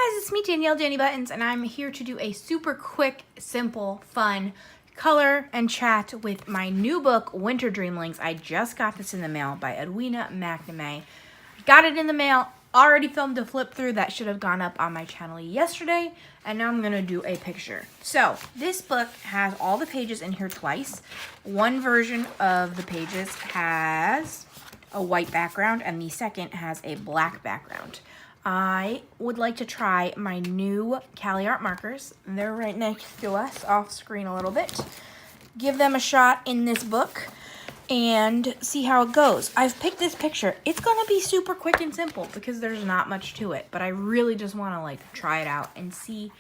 guys, it's me Danielle Danny Buttons, and I'm here to do a super quick, simple, fun color and chat with my new book, Winter Dreamlings. I just got this in the mail by Edwina McNamee. Got it in the mail, already filmed a flip through that should have gone up on my channel yesterday, and now I'm gonna do a picture. So this book has all the pages in here twice. One version of the pages has a white background, and the second has a black background. I would like to try my new Cali Art markers. They're right next to us, off screen a little bit. Give them a shot in this book and see how it goes. I've picked this picture. It's gonna be super quick and simple because there's not much to it, but I really just wanna try it out and see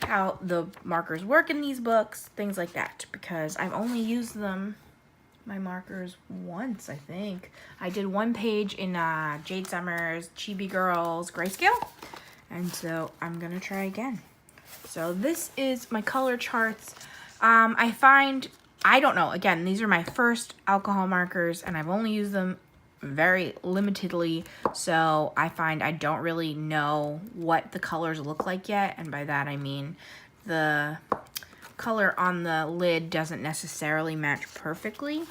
how the markers work in these books, things like that, because I've only used my markers once, I think. I did one page in Jade Summers' Chibi Girls Grayscale, and so I'm gonna try again. So this is my color charts. I don't know, again, these are my first alcohol markers, and I've only used them very limitedly, so I find I don't really know what the colors look like yet, and by that I mean the color on the lid doesn't necessarily match perfectly.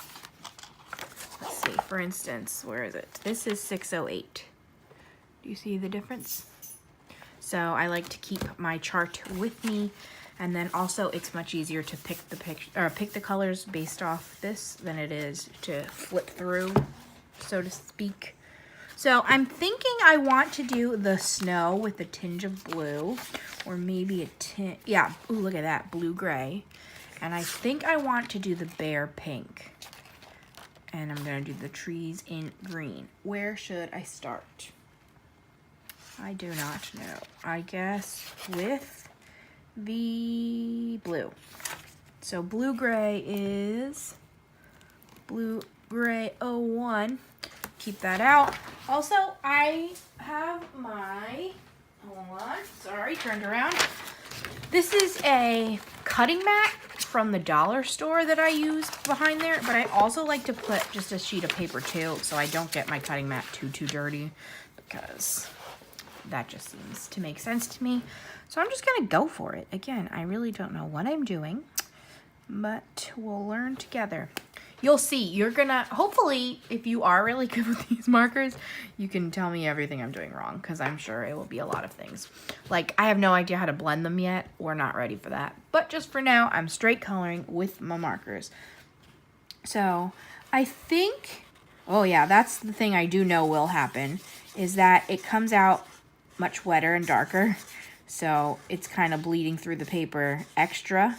Let's see, for instance, where is it? This is 608. Do you see the difference? So I like to keep my chart with me, and then also it's much easier to pick the colors based off this than it is to flip through, so to speak. So I'm thinking I want to do the snow with a tinge of blue, or maybe a tint, yeah, ooh, look at that, blue-gray. And I think I want to do the bear pink. And I'm gonna do the trees in green. Where should I start? I do not know. I guess with the blue. So blue-gray is blue-gray 01. Keep that out. Also, I have my, hold on, sorry, turned around. This is a cutting mat from the dollar store that I use behind there, but I also like to put just a sheet of paper too, so I don't get my cutting mat too dirty, because that just seems to make sense to me. So I'm just gonna go for it. Again, I really don't know what I'm doing, but we'll learn together. You'll see, you're gonna, hopefully, if you are really good with these markers, you can tell me everything I'm doing wrong, because I'm sure it will be a lot of things. Like, I have no idea how to blend them yet. We're not ready for that. But just for now, I'm straight coloring with my markers. So, I think, oh yeah, that's the thing I do know will happen, is that it comes out much wetter and darker. So, it's kind of bleeding through the paper extra,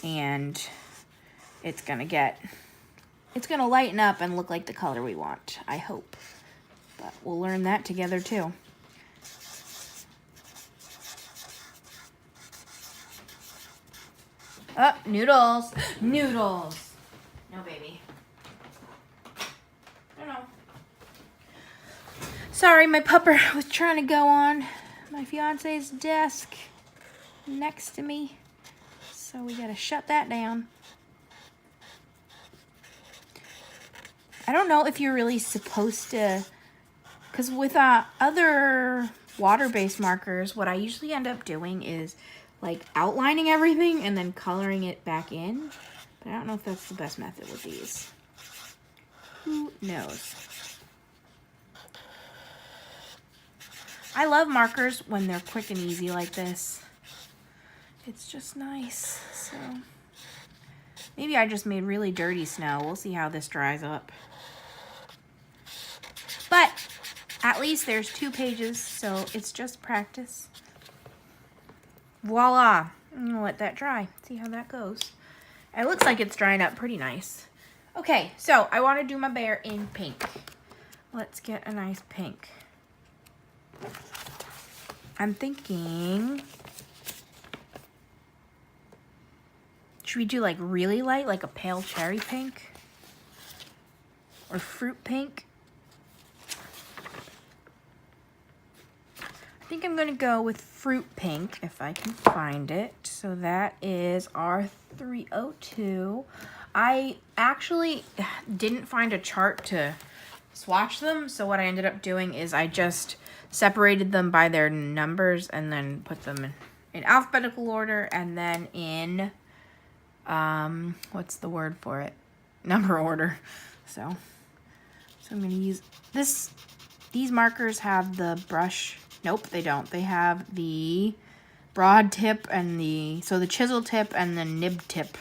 and it's gonna lighten up and look like the color we want, I hope. But we'll learn that together too. Oh, noodles. Noodles. No, baby. No. Sorry, my pupper was trying to go on my fiance's desk next to me. So we gotta shut that down. I don't know if you're really supposed to, because with other water-based markers, what I usually end up doing is like outlining everything and then coloring it back in. But I don't know if that's the best method with these. Who knows? I love markers when they're quick and easy like this. It's just nice. So maybe I just made really dirty snow. We'll see how this dries up. But at least there's 2 pages, so it's just practice. Voila. I'm gonna let that dry. See how that goes. It looks like it's drying up pretty nice. Okay, so I want to do my bear in pink. Let's get a nice pink. I'm thinking, should we do like really light, like a pale cherry pink? Or fruit pink? I think I'm gonna go with fruit pink if I can find it. So that is our 302. I actually didn't find a chart to swatch them, so what I ended up doing is I just separated them by their numbers and then put them in alphabetical order and then in, what's the word for it? Number order. So I'm going to use this. These markers have the brush. Nope, they don't. They have the broad tip and the chisel tip and the nib tip,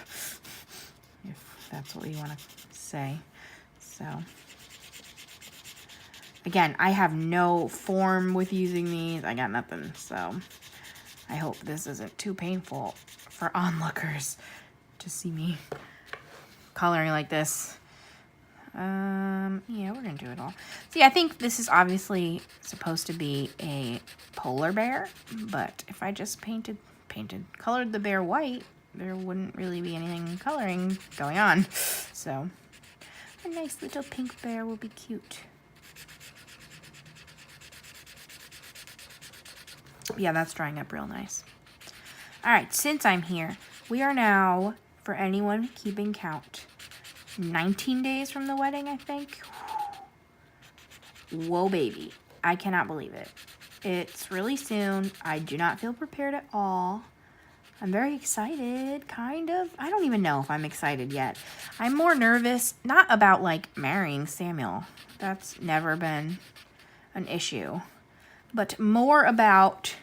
if that's what you want to say. So again, I have no form with using these. I got nothing. So I hope this isn't too painful for onlookers to see me coloring like this. Yeah, we're gonna do it all. See, I think this is obviously supposed to be a polar bear, but if I just colored the bear white, there wouldn't really be anything coloring going on. So a nice little pink bear will be cute. Yeah, that's drying up real nice. All right, since I'm here, we are now, for anyone keeping count, 19 days from the wedding, I think. Whoa, baby. I cannot believe it. It's really soon. I do not feel prepared at all. I'm very excited, kind of. I don't even know if I'm excited yet. I'm more nervous, not about, like, marrying Samuel. That's never been an issue. But more about,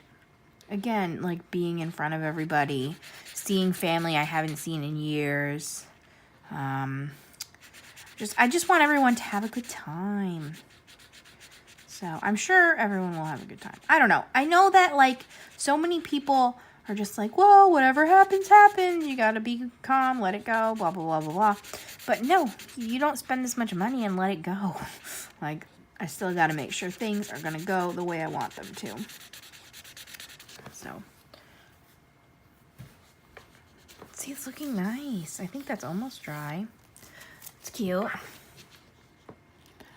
again, like, being in front of everybody, seeing family I haven't seen in years. I just want everyone to have a good time. So I'm sure everyone will have a good time. I don't know. I know that, like, so many people are just like, whoa, whatever happens, happens. You gotta be calm, let it go, blah, blah, blah, blah, blah. But no, you don't spend this much money and let it go. Like, I still gotta make sure things are gonna go the way I want them to. So, see, it's looking nice. I think that's almost dry. It's cute.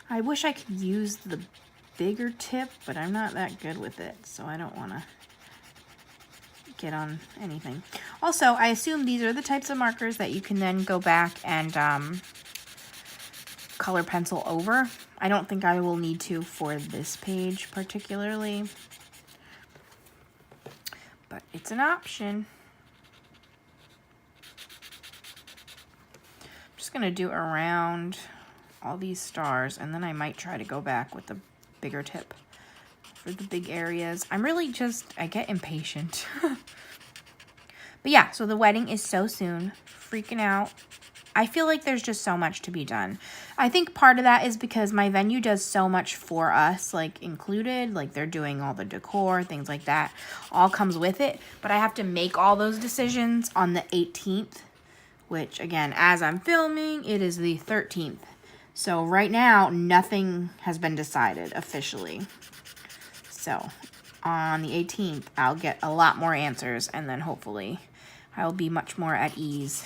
I wish I could use the bigger tip, but I'm not that good with it, so I don't want to get on anything. Also, I assume these are the types of markers that you can then go back and color pencil over. I don't think I will need to for this page particularly, but it's an option. I'm just going to do around all these stars, and then I might try to go back with the bigger tip for the big areas. I'm really I get impatient. But yeah, so the wedding is so soon. Freaking out. I feel like there's just so much to be done. I think part of that is because my venue does so much for us, like included, like they're doing all the decor, things like that, all comes with it. But I have to make all those decisions on the 18th, which again, as I'm filming, it is the 13th. So right now, nothing has been decided officially. So on the 18th, I'll get a lot more answers, and then hopefully I'll be much more at ease.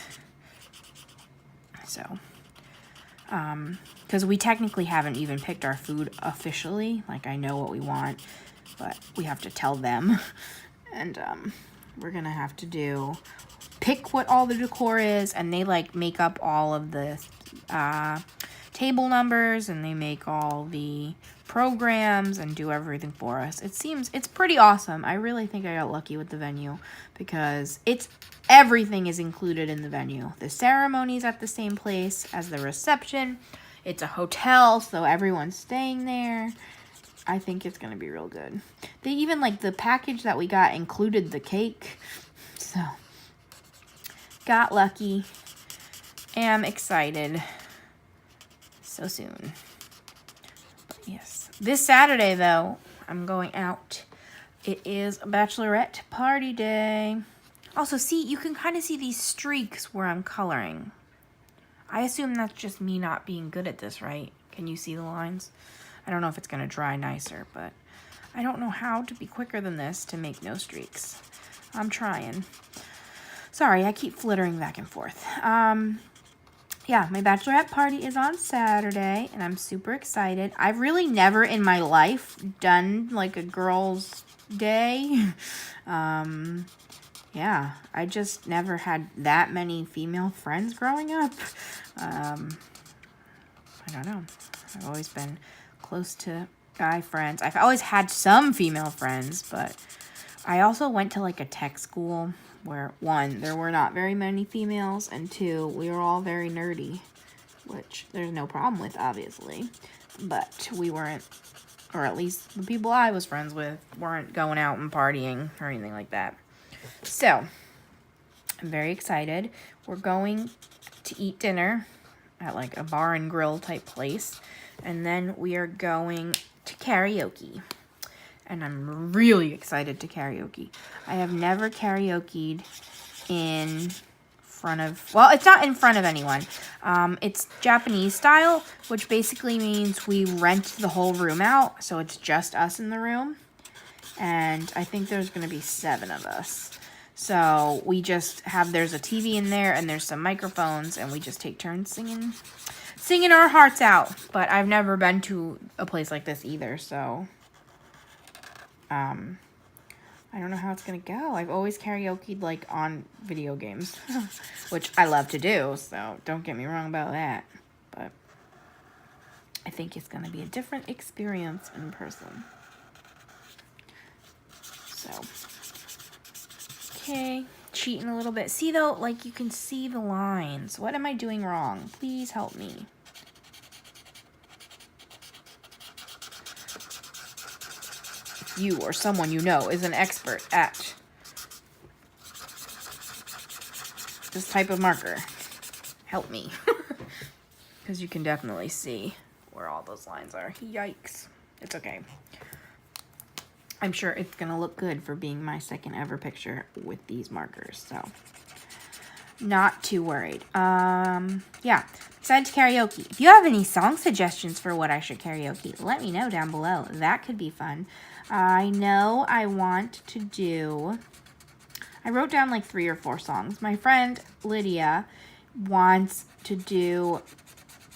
So, because we technically haven't even picked our food officially. Like, I know what we want, but we have to tell them. And we're going to have to pick what all the decor is, and they, like, make up all of the table numbers, and they make all the programs and do everything for us. It's pretty awesome. I really think I got lucky with the venue because everything is included in the venue. The ceremony's at the same place as the reception. It's a hotel, so everyone's staying there. I think it's gonna be real good. They even, like, the package that we got included the cake. So got lucky. Am excited. So soon. But yes. This Saturday, though, I'm going out. It is a bachelorette party day. Also, see, you can kind of see these streaks where I'm coloring. I assume that's just me not being good at this, right? Can you see the lines? I don't know if it's going to dry nicer, but I don't know how to be quicker than this to make no streaks. I'm trying. Sorry, I keep flittering back and forth. Yeah, my bachelorette party is on Saturday, and I'm super excited. I've really never in my life done, like, a girls' day. Yeah, I just never had that many female friends growing up. I don't know. I've always been close to guy friends. I've always had some female friends, but I also went to like a tech school where, one, there were not very many females, and two, we were all very nerdy, which there's no problem with, obviously, but we weren't, or at least the people I was friends with weren't going out and partying or anything like that. So, I'm very excited. We're going to eat dinner at like a bar and grill type place, and then we are going to karaoke. And I'm really excited to karaoke. I have never karaoke'd in front of, well, it's not in front of anyone. It's Japanese style, which basically means we rent the whole room out, so it's just us in the room. And I think there's going to be 7 of us. So we just have, there's a TV in there, and there's some microphones, and we just take turns singing our hearts out. But I've never been to a place like this either, so I don't know how it's gonna go. I've always karaoke'd like on video games, which I love to do, so don't get me wrong about that. But I think it's gonna be a different experience in person. So, okay, cheating a little bit. See though, like you can see the lines. What am I doing wrong? Please help me. You or someone you know is an expert at this type of marker, help me. Because you can definitely see where all those lines are. Yikes. It's okay. I'm sure it's going to look good for being my second ever picture with these markers. So, not too worried. Yeah. Excited to karaoke. If you have any song suggestions for what I should karaoke, let me know down below. That could be fun. I know I want to do, I wrote down like 3 or 4 songs. My friend Lydia wants to do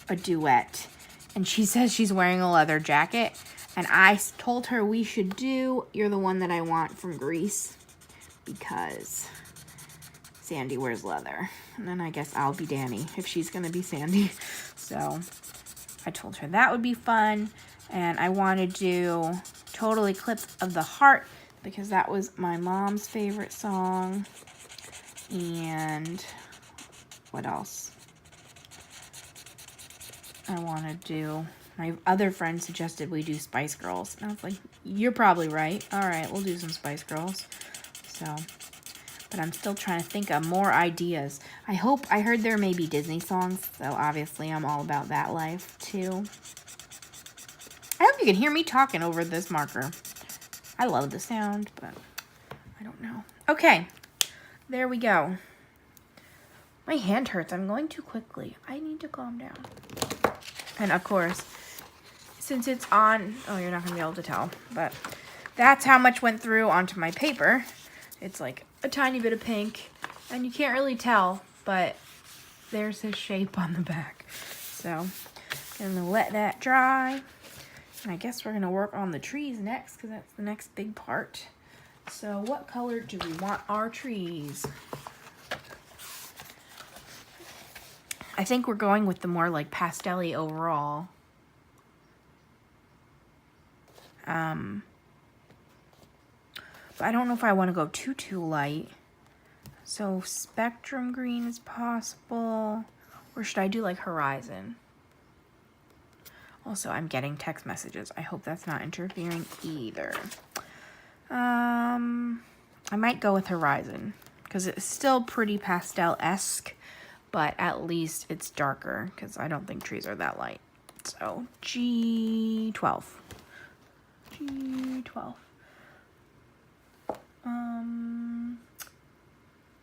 a duet, and she says she's wearing a leather jacket, and I told her we should do You're the One That I Want from Grease, because Sandy wears leather, and then I guess I'll be Danny if she's gonna be Sandy. So I told her that would be fun, and I want to do Total Eclipse of the Heart, because that was my mom's favorite song. And what else? I want to do, my other friend suggested we do Spice Girls, and I was like, you're probably right. All right, we'll do some Spice Girls. So, but I'm still trying to think of more ideas. I heard there may be Disney songs, so obviously I'm all about that life too. I hope you can hear me talking over this marker. I love the sound, but I don't know. Okay, there we go. My hand hurts. I'm going too quickly. I need to calm down. And of course, since it's on, oh, you're not going to be able to tell, but that's how much went through onto my paper. It's like a tiny bit of pink, and you can't really tell, but there's his shape on the back. So, I'm gonna let that dry. And I guess we're gonna work on the trees next, because that's the next big part. So what color do we want our trees? I think we're going with the more like pastel-y overall. But I don't know if I want to go too light. So spectrum green is possible. Or should I do like horizon? Also, I'm getting text messages. I hope that's not interfering either. I might go with horizon, because it's still pretty pastel-esque, but at least it's darker, because I don't think trees are that light. So G12. G12.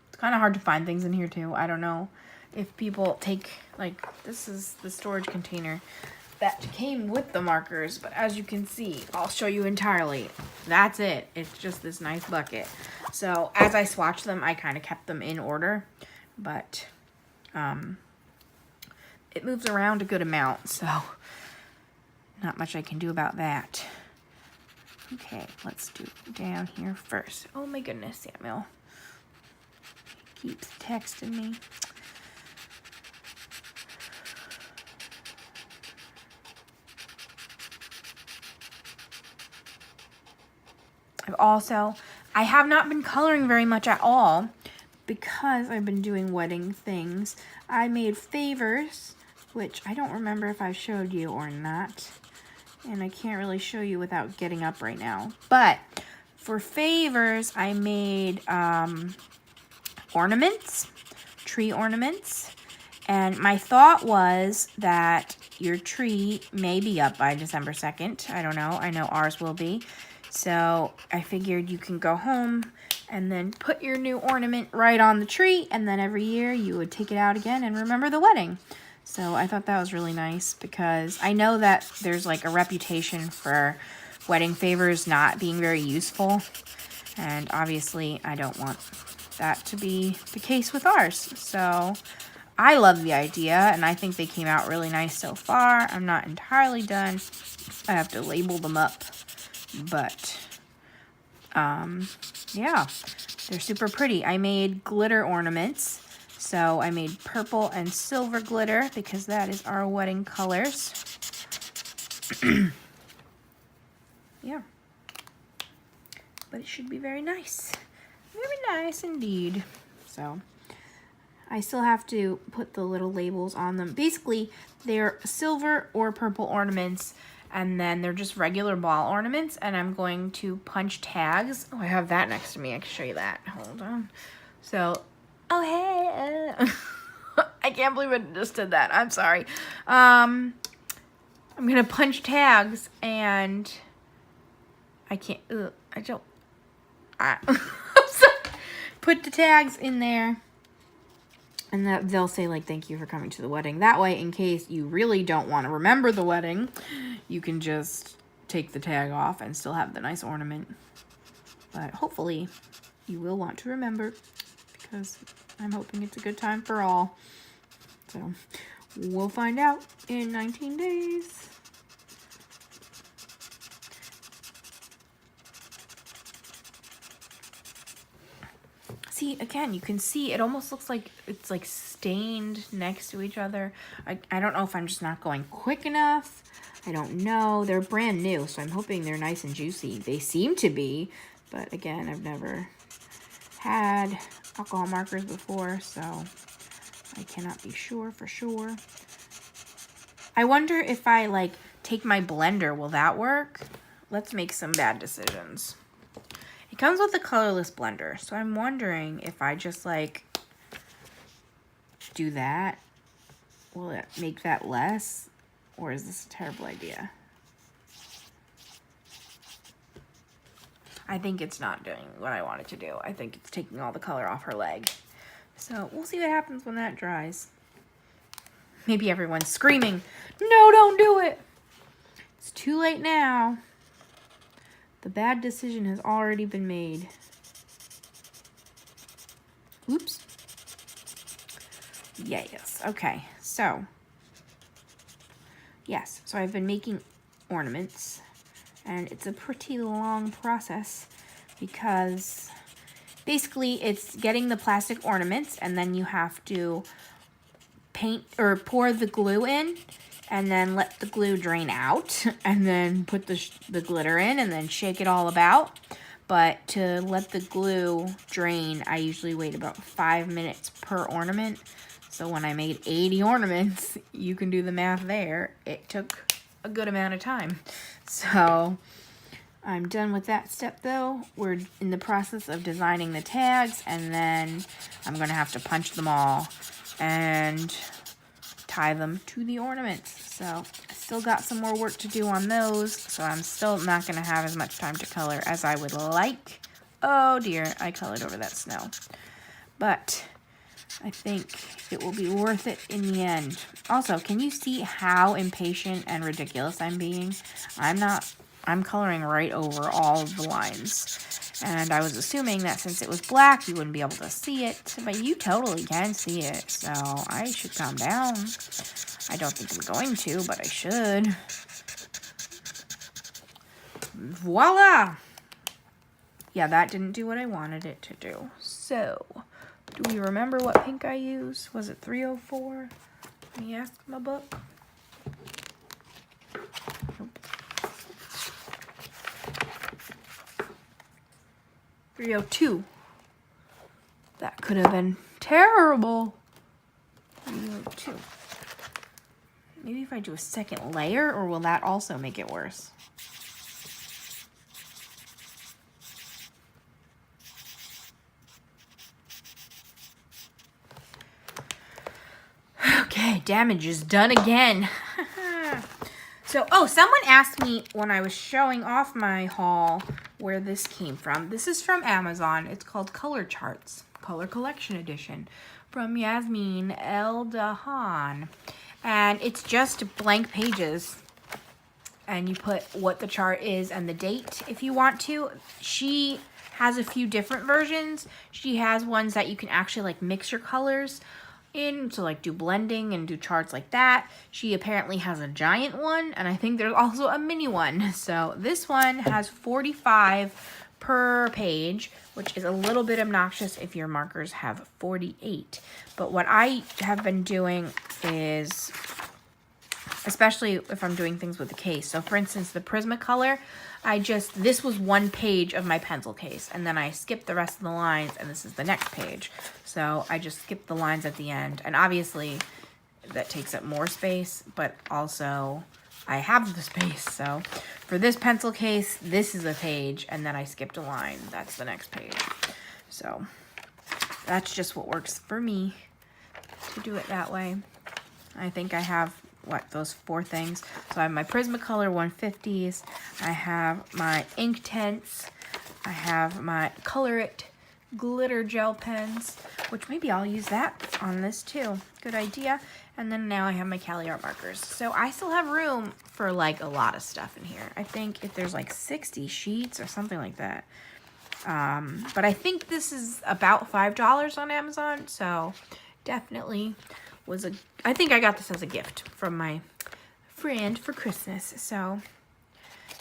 It's kind of hard to find things in here too. I don't know if people take, like, this is the storage container that came with the markers, but as you can see, I'll show you entirely. That's it. It's just this nice bucket. So as I swatched them, I kind of kept them in order, but it moves around a good amount, so not much I can do about that. Okay, let's do down here first. Oh my goodness, Samuel keeps texting me. I have not been coloring very much at all because I've been doing wedding things. I made favors, which I don't remember if I showed you or not. And I can't really show you without getting up right now. But for favors, I made ornaments, tree ornaments. And my thought was that your tree may be up by December 2nd. I don't know. I know ours will be. So I figured you can go home and then put your new ornament right on the tree. And then every year you would take it out again and remember the wedding. So I thought that was really nice because I know that there's like a reputation for wedding favors not being very useful. And obviously I don't want that to be the case with ours. So I love the idea and I think they came out really nice so far. I'm not entirely done. I have to label them up. But yeah, they're super pretty. I made glitter ornaments. So I made purple and silver glitter because that is our wedding colors. Yeah. But it should be very nice. Very nice indeed. So I still have to put the little labels on them. Basically, they're silver or purple ornaments, and then they're just regular ball ornaments, and I'm going to punch tags. Oh, I have that next to me. I can show you that. Hold on. So, oh, hey. I can't believe I just did that. I'm sorry. I'm going to punch tags, and I can't, I don't, put the tags in there. And that they'll say, like, thank you for coming to the wedding. That way, in case you really don't want to remember the wedding, you can just take the tag off and still have the nice ornament. But hopefully, you will want to remember because I'm hoping it's a good time for all. So, we'll find out in 19 days. See, again, you can see it almost looks like it's like stained next to each other. I don't know if I'm just not going quick enough. I don't know. They're brand new, so I'm hoping they're nice and juicy. They seem to be, but again, I've never had alcohol markers before, so I cannot be sure for sure. I wonder if I like take my blender, will that work? Let's make some bad decisions. It comes with a colorless blender, so I'm wondering if I just like do that, will it make that less, or is this a terrible idea? I think it's not doing what I want it to do. I think it's taking all the color off her leg. So we'll see what happens when that dries. Maybe everyone's screaming, no, don't do it. It's too late now. The bad decision has already been made. Oops. Yes. Okay. So, yes. So I've been making ornaments, and it's a pretty long process because basically it's getting the plastic ornaments, and then you have to paint or pour the glue in, and then let the glue drain out, and then put the glitter in, and then shake it all about. But to let the glue drain, I usually wait about 5 minutes per ornament. So when I made 80 ornaments, you can do the math there. It took a good amount of time. So I'm done with that step though. We're in the process of designing the tags, and then I'm gonna have to punch them all and tie them to the ornaments. So I still got some more work to do on those, so I'm still not going to have as much time to color as I would like. Oh dear, I colored over that snow. But I think it will be worth it in the end. Also, can you see how impatient and ridiculous I'm being? I'm coloring right over all of the lines. And I was assuming that since it was black, you wouldn't be able to see it. But you totally can see it. So I should calm down. I don't think I'm going to, but I should. Voila! Yeah, that didn't do what I wanted it to do. So, do we remember what pink I used? Was it 304? Let me ask my book. Nope. 302. That could have been terrible. 302. Maybe if I do a second layer, or will that also make it worse? Okay, damage is done again. So, oh, someone asked me when I was showing off my haul where this came from. This is from Amazon. It's called Color Charts, Color Collection Edition, from Yasmin El Dahan. And it's just blank pages. And you put what the chart is and the date if you want to. She has a few different versions. She has ones that you can actually like mix your colors in, so like do blending and do charts like that. She apparently has a giant one, and I think there's also a mini one. So this one has 45 per page, which is a little bit obnoxious if your markers have 48. But what I have been doing is, especially if I'm doing things with the case. So for instance, the Prismacolor, this was one page of my pencil case, and then I skipped the rest of the lines, and this is the next page. So I just skipped the lines at the end, and obviously that takes up more space, but also I have the space. So for this pencil case, this is a page, and then I skipped a line. That's the next page. So that's just what works for me to do it that way. I think I have those 4 things. So I have my Prismacolor 150s, I have my Inktense, I have my Color It glitter gel pens, which maybe I'll use that on this too. Good idea. And then now I have my Cali Art markers. So I still have room for like a lot of stuff in here. I think if there's like 60 sheets or something like that. But I think this is about $5 on Amazon, so definitely I think I got this as a gift from my friend for Christmas. So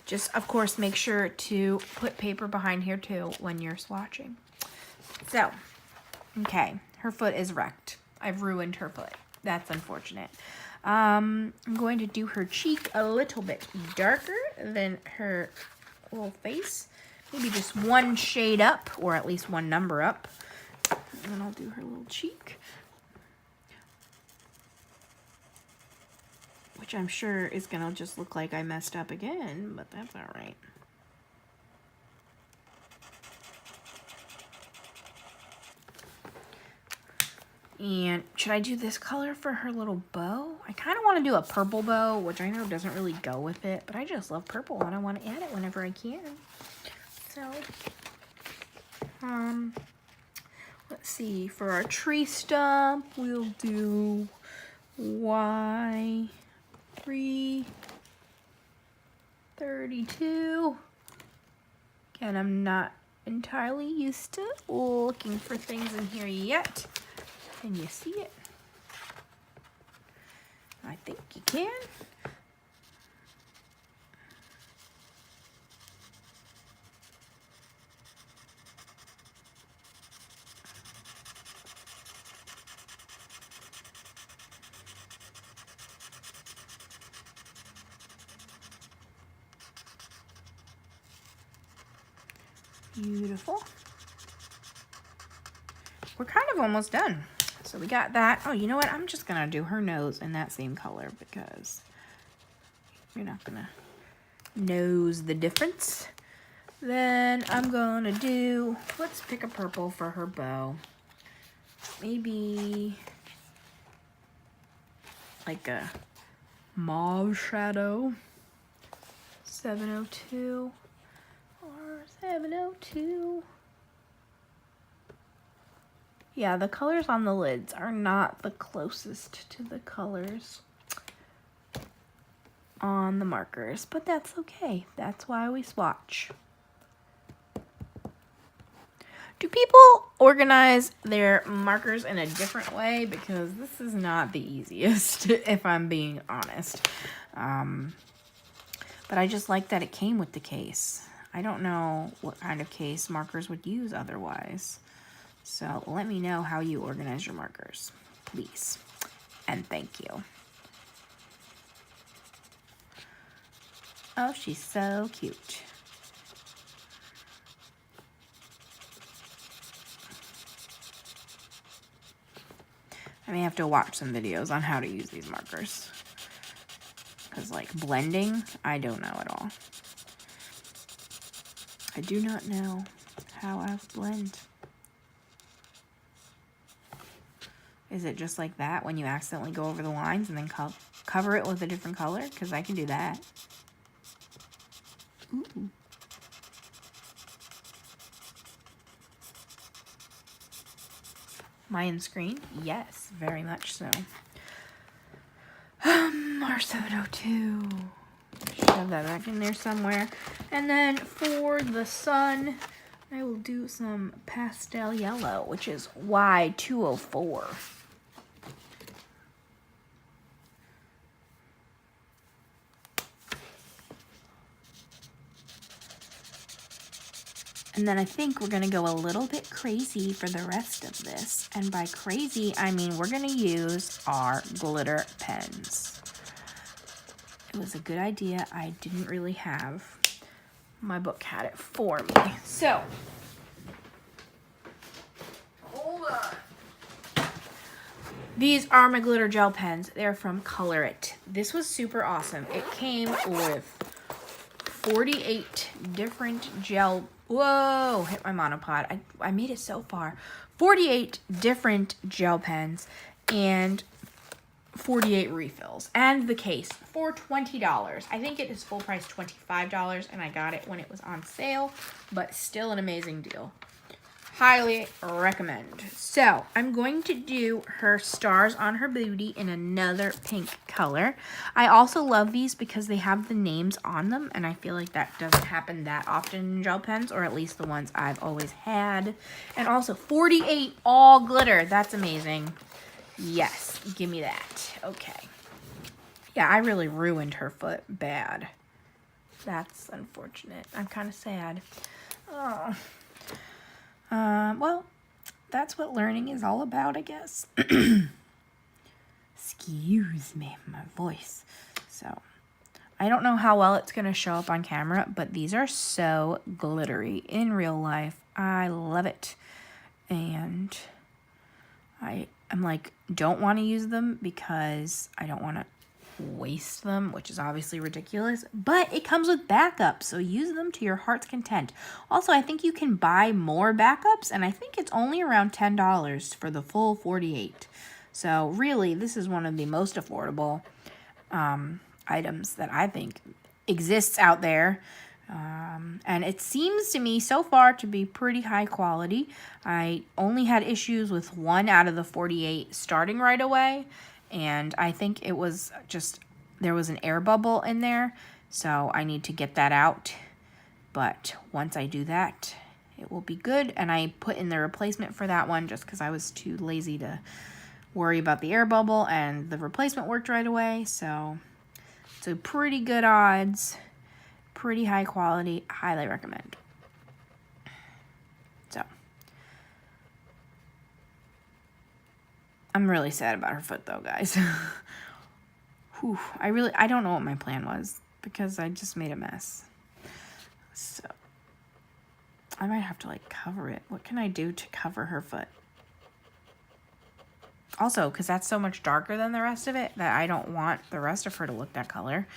just, of course, make sure to put paper behind here too when you're swatching. So, okay, her foot is wrecked. I've ruined her foot. That's unfortunate. I'm going to do her cheek a little bit darker than her little face. Maybe just one shade up, or at least one number up. And then I'll do her little cheek, which I'm sure is going to just look like I messed up again, but that's all right. And should I do this color for her little bow? I kind of want to do a purple bow, which I know doesn't really go with it, but I just love purple and I want to add it whenever I can. So, let's see, for our tree stump, we'll do Y332. Again, I'm not entirely used to looking for things in here yet. Can you see it? I think you can. Beautiful. We're kind of almost done. So we got that. Oh, you know what? I'm just going to do her nose in that same color because you're not going to nose the difference. Then I'm going to do, let's pick a purple for her bow. Maybe like a mauve shadow. 702 or 702. Yeah, the colors on the lids are not the closest to the colors on the markers, but that's okay. That's why we swatch. Do people organize their markers in a different way? Because this is not the easiest, if I'm being honest. But I just like that it came with the case. I don't know what kind of case markers would use otherwise. So let me know how you organize your markers, please. And thank you. Oh, she's so cute. I may have to watch some videos on how to use these markers. Because, like, blending, I don't know at all. I do not know how I blend. Is it just like that when you accidentally go over the lines and then cover it with a different color? Because I can do that. Ooh. Am I in screen? Yes, very much so. R702. Shove that back in there somewhere. And then for the sun, I will do some pastel yellow, which is Y204. And then I think we're going to go a little bit crazy for the rest of this. And by crazy, I mean we're going to use our glitter pens. It was a good idea. I didn't really have. My book had it for me. So, hold on. These are my glitter gel pens. They're from Color It. This was super awesome. It came with 48 different gel. Whoa, hit my monopod. I made it so far. 48 different gel pens and 48 refills. And the case for $20. I think it is full price $25, and I got it when it was on sale, but still an amazing deal. Highly recommend. So I'm going to do her stars on her booty in another pink color. I also love these because they have the names on them, and I feel like that doesn't happen that often in gel pens, or at least the ones I've always had. And also 48 all glitter. That's amazing. Yes, give me that. Okay. Yeah, I really ruined her foot bad. That's unfortunate. I'm kind of sad. Oh. Well, that's what learning is all about, I guess. Excuse me, my voice. So, I don't know how well it's going to show up on camera, but these are so glittery in real life. I love it. And I'm like, don't want to use them because I don't want to waste them, which is obviously ridiculous, but it comes with backups, so use them to your heart's content. Also, I think you can buy more backups, and I think it's only around $10 for the full 48. So really, this is one of the most affordable items that I think exists out there. And it seems to me so far to be pretty high quality. I only had issues with one out of the 48 starting right away. And I think it was just, there was an air bubble in there. So I need to get that out. But once I do that, it will be good. And I put in the replacement for that one just because I was too lazy to worry about the air bubble. And the replacement worked right away. So pretty good odds. Pretty high quality. Highly recommend. So I'm really sad about her foot though, guys. Whew, I don't know what my plan was because I just made a mess. So I might have to like cover it. What can I do to cover her foot? Also, because that's so much darker than the rest of it that I don't want the rest of her to look that color.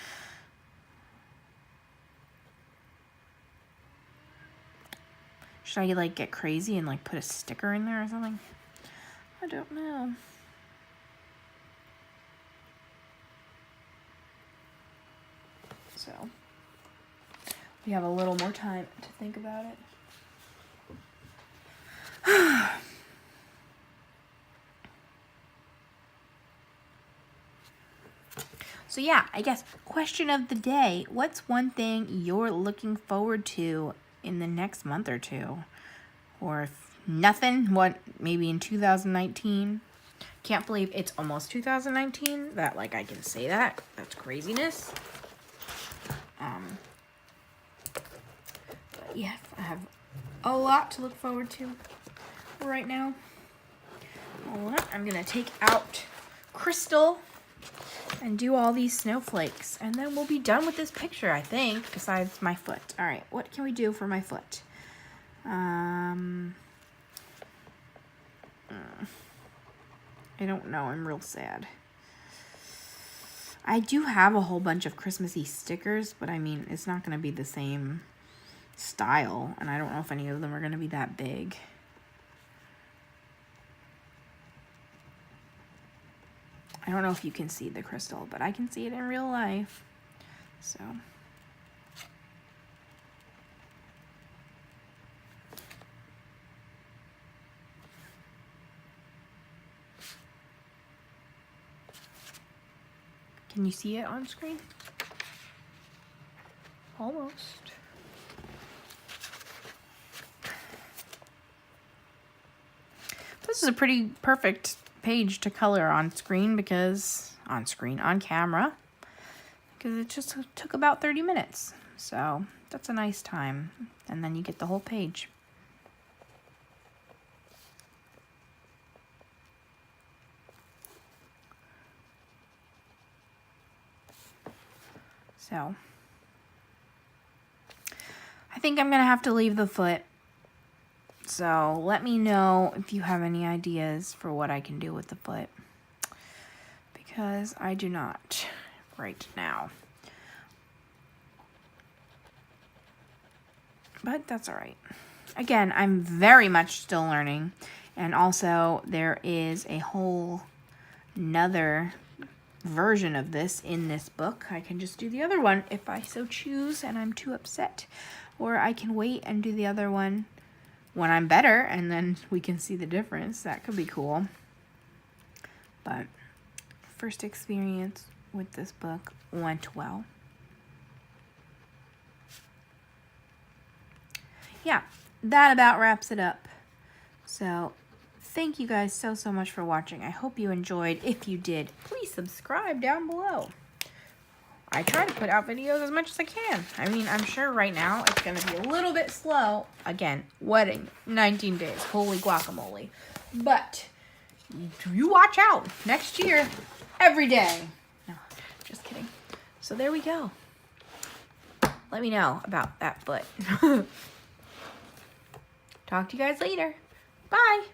Should I like get crazy and like put a sticker in there or something? I don't know. So we have a little more time to think about it. So yeah, I guess question of the day. What's one thing you're looking forward to in the next month or two? Or if nothing, what, maybe in 2019? Can't believe it's almost 2019 that like I can say that. That's craziness. But yeah, I have a lot to look forward to right now. I'm gonna take out Crystal and do all these snowflakes, and then we'll be done with this picture, I think, besides my foot. All right, what can we do for my foot? I don't know. I'm real sad. I do have a whole bunch of Christmassy stickers, but I mean, it's not going to be the same style, and I don't know if any of them are going to be that big. I don't know if you can see the crystal, but I can see it in real life. So... Can you see it on screen? Almost. This is a pretty perfect page to color on screen because, on camera, because it just took about 30 minutes. So that's a nice time. And then you get the whole page. So, I think I'm going to have to leave the foot. So, let me know if you have any ideas for what I can do with the foot. Because I do not right now. But that's all right. Again, I'm very much still learning. And also, there is a whole nother version of this in this book. I can just do the other one if I so choose and I'm too upset, or I can wait and do the other one when I'm better and then we can see the difference. That could be cool. But first experience with this book went well. Yeah, that about wraps it up. So thank you guys so much for watching. I hope you enjoyed. If you did, please subscribe down below. I try to put out videos as much as I can. I mean, I'm sure right now it's going to be a little bit slow. Again, wedding, 19 days. Holy guacamole. But you watch out. Next year, every day. No, just kidding. So there we go. Let me know about that foot. Talk to you guys later. Bye.